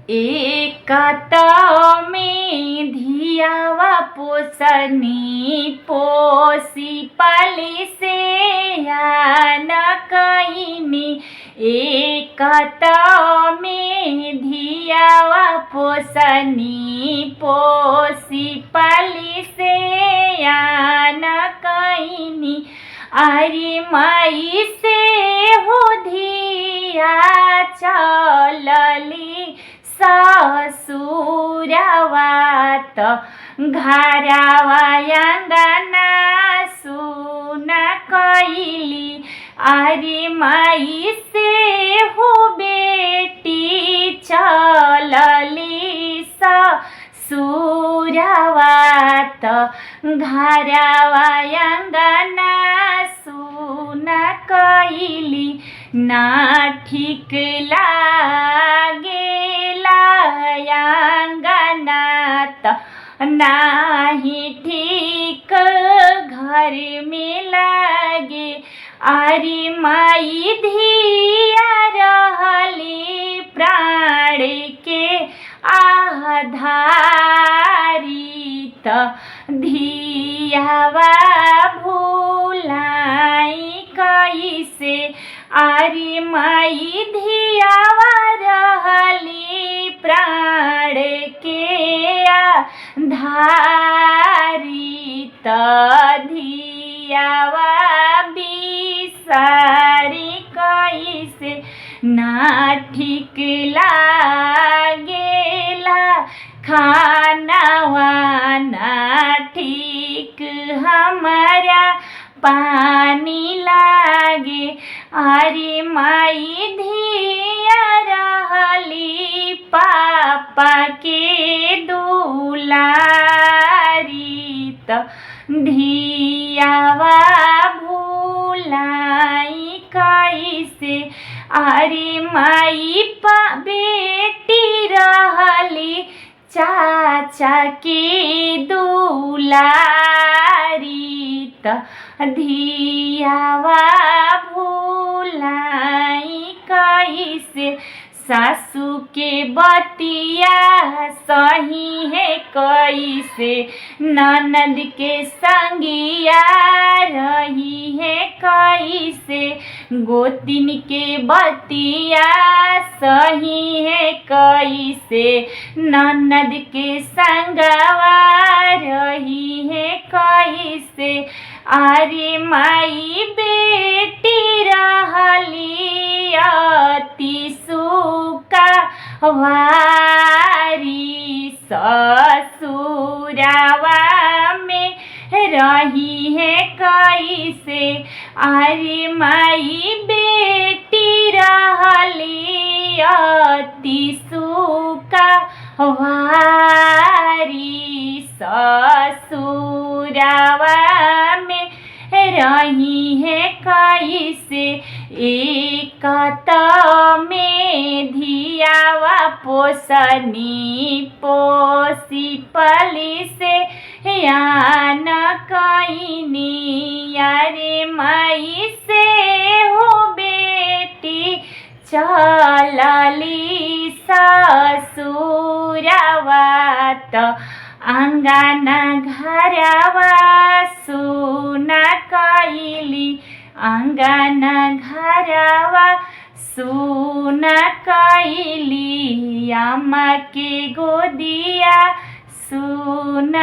एक में धियावा पोसनी पोसी पाली से न कईनी। एक में धियावा पोसनी पोसी पाली से न कईनी। अरे माई से हो धिया चलली ससुरवा त घरवा अंगना सुन कईली। अरे माई से हो बेटी चलली ससुरवा त घरवा अंगना सुन कईली। ना ठीक लागेला अंगना त नाही ठीक घर में लागे। अरे माई धिया रहली प्राण के आधारी त धियावा भूलाई कैसे। अरे माई धियावा रहली प्राण के आधारी त धियावा बिसारी कैसे। ना ठीक लागेला खानावा ना ठीक हमारा पानी लागे। अरे माई धिया रहली पापा के दुलारी त धियावा भूलाई कैसे। अरे माई बेटी रहली चाचा के दुलारी त धियावा भूलाई कैसे। सासू के बतिया सही है कैसे। ननद के संगिया रही है कैसे। गोतिन के बतिया सही है कैसे। ननद के संगवा रही है कैसे। अरे माई बेटी रहली अति सुखवारी ससुरवा में रही है कैसे। अरे माई बेटी रहली अति सुखवारी ससुरवा में रही है कैसे। एक में धियावा पोसनी पोसी पली से न कईनी। अरे माई से हो बेटी चलली ससुरवा त अंगना घरवा सुन कईली। अंगना घरवा सुन कईली। अम्मा के गोदिया सुन